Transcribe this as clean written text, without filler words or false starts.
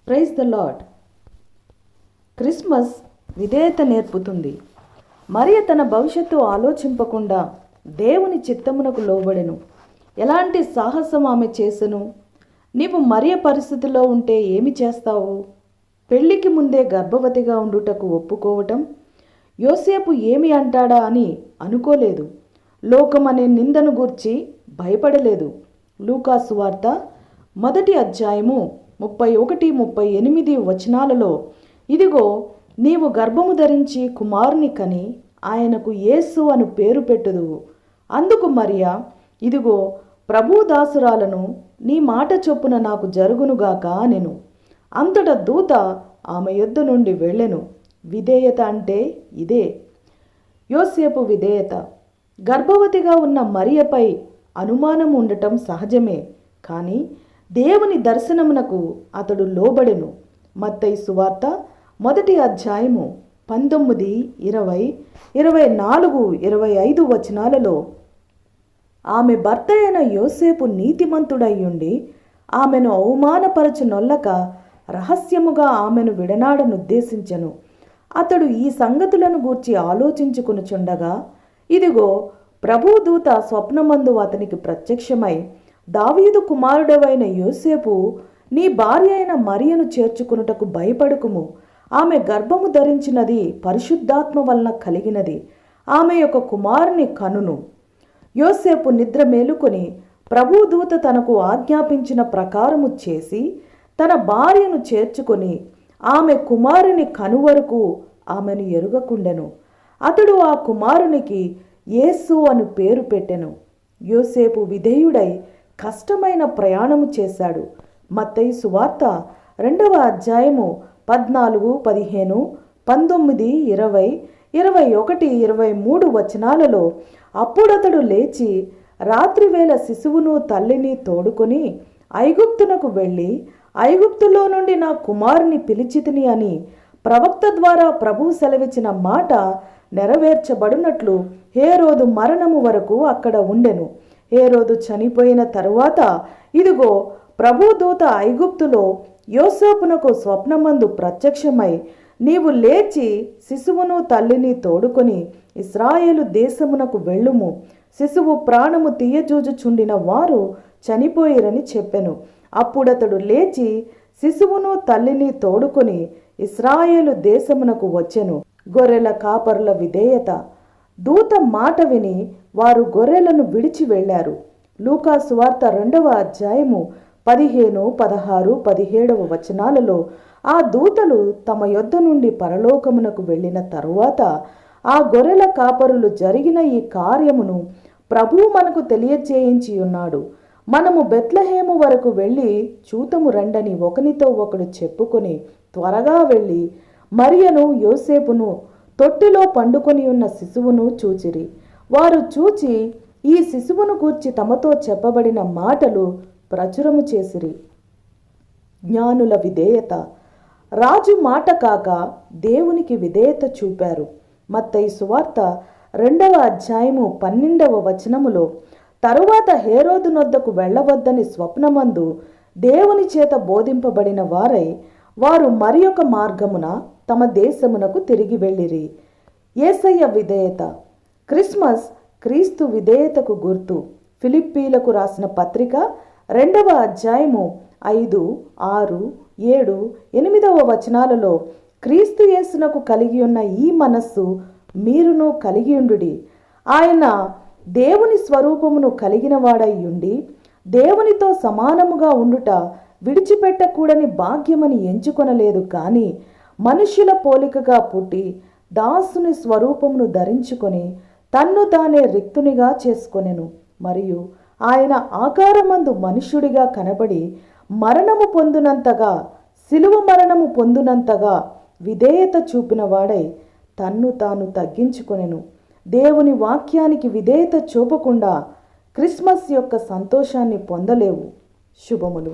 Praise the lord. Christmas విధేయత నేర్పుతుంది. మరియ తన భవిష్యత్తు ఆలోచింపకుండా దేవుని చిత్తమునకు లోబడెను. ఎలాంటి సాహసం ఆమె చేసెను? నీవు మరియ పరిస్థితిలో ఉంటే ఏమి చేస్తావు? పెళ్లికి ముందే గర్భవతిగా ఉండుటకు ఒప్పుకోవటం, యోసేపు ఏమి అంటాడా అని అనుకోలేదు. లోకం అనే నిందను గూర్చి భయపడలేదు. లూకాసు వార్త 1వ అధ్యాయము 31-38 వచనాలలో, ఇదిగో నీవు గర్భము ధరించి కుమారుని కని ఆయనకు యేసు అను పేరు పెట్టుదువు. అందుకు మరియా, ఇదిగో ప్రభుదాసురాలను, నీ మాట చొప్పున నాకు జరుగునుగాక అనెను. అంతటా దూత ఆమె యొద్ద నుండి వెళ్ళెను. విధేయత అంటే ఇదే. యోసేపు విధేయత. గర్భవతిగా ఉన్న మరియపై అనుమానం ఉండటం సహజమే. కానీ దేవుని దర్శనమునకు అతడు లోబడెను. మత్తయి సువార్త 1వ అధ్యాయము 19, 20, 24, 25 వచనాలలో, ఆమె భర్త అయిన యోసేపు నీతిమంతుడయ్యుండి ఆమెను అవమానపరచునొల్లక రహస్యముగా ఆమెను విడనాడనుద్దేశించెను. అతడు ఈ సంగతులను గూర్చి ఆలోచించుకొనుచుండగా, ఇదిగో ప్రభుదూత స్వప్నమందు అతనికి ప్రత్యక్షమై, దావీదు కుమారుడవైన యోసేపు, నీ భార్య అయిన మరియను చేర్చుకొనుటకు భయపడకుము. ఆమె గర్భము ధరించినది పరిశుద్ధాత్మ వలన కలిగినది. ఆమె యొక్క కుమారుని కనును. యోసేపు నిద్ర మేలుకొని ప్రభుదూత తనకు ఆజ్ఞాపించిన ప్రకారము చేసి తన భార్యను చేర్చుకొని ఆమె కుమారుని కనువరకు ఆమెను ఎరుగకుండెను. అతడు ఆ కుమారునికి యేసు అను పేరు పెట్టెను. యోసేపు విధేయుడై కష్టమైన ప్రయాణము చేశాడు. మత్తయి సువార్త 2వ అధ్యాయము 14, 15, 19, 20, 21, 23 వచనాలలో, అప్పుడతడు లేచి రాత్రివేళ శిశువును తల్లిని తోడుకొని ఐగుప్తునకు వెళ్ళి, ఐగుప్తులో నుండి నా కుమారుని పిలిచితిని అని ప్రవక్త ద్వారా ప్రభువు సెలవిచ్చిన మాట నెరవేర్చబడినట్లు హేరోదు మరణము వరకు అక్కడ ఉండెను. హేరోదు చనిపోయిన తరువాత, ఇదిగో ప్రభుదూత ఐగుప్తులో యోసేపునకు స్వప్నమందు ప్రత్యక్షమై, నీవు లేచి శిశువును తల్లిని తోడుకొని ఇశ్రాయేలు దేశమునకు వెళ్ళుము. శిశువు ప్రాణము తీయజూచుచుండిన వారు చనిపోయిరని చెప్పెను. అప్పుడతడు లేచి శిశువును తల్లిని తోడుకొని ఇశ్రాయేలు దేశమునకు వచ్చెను. గొర్రెల కాపరుల విధేయత. దూత మాట విని వారు గొర్రెలను విడిచి వెళ్ళారు. లూకాసు వార్త 2వ అధ్యాయము 15, 16, 17 వచనాలలో, ఆ దూతలు తమ యొద్ద నుండి పరలోకమునకు వెళ్ళిన తరువాత ఆ గొర్రెల కాపరులు జరిగిన ఈ కార్యమును ప్రభువు మనకు తెలియజేయించి ఉన్నాడు. మనము బెత్లెహేము వరకు వెళ్ళి చూతము రండని ఒకనితో ఒకడు చెప్పుకొని త్వరగా వెళ్ళి మరియను యోసేపును తొట్టిలో పండుకొని ఉన్న శిశువును చూచిరి. వారు చూచి ఈ శిశువును గూర్చి తమతో చెప్పబడిన మాటలు ప్రచురము చేసిరి. జ్ఞానుల విధేయత. రాజు మాట కాక దేవునికి విధేయత చూపారు. మత్తయి సువార్త 2వ అధ్యాయము 12వ వచనములో, తరువాత హేరోదు నొద్దకు వెళ్ళవద్దని స్వప్నమందు దేవుని చేత బోధింపబడిన వారై వారు మరి ఒక మార్గమున తమ దేశమునకు తిరిగి వెళ్ళిరి. యేసయ్య విధేయత. క్రిస్మస్ క్రీస్తు విధేయతకు గుర్తు. ఫిలిప్పీలకు రాసిన పత్రిక 2వ అధ్యాయము 5, 6, 7, 8 వచనాలలో, క్రీస్తు యేసునకు కలిగి ఉన్న ఈ మనస్సు మీరును కలిగి ఉండుడి. ఆయన దేవుని స్వరూపమును కలిగిన వాడై ఉండి దేవునితో సమానముగా ఉండుట విడిచిపెట్టకూడని భాగ్యమని ఎంచుకొనలేదు. కానీ మనుష్యుల పోలికగా పుట్టి దాసుని స్వరూపమును ధరించుకొని తన్ను తానే రిక్తునిగా చేసుకొనెను. మరియు ఆయన ఆకారమందు మనుష్యుడిగా కనబడి మరణము పొందునంతగా, శిలువ మరణము పొందునంతగా విధేయత చూపిన వాడై తన్ను తాను తగ్గించుకొనెను. దేవుని వాక్యానికి విధేయత చూపకుండా క్రిస్మస్ యొక్క సంతోషాన్ని పొందలేవు. శుభములు.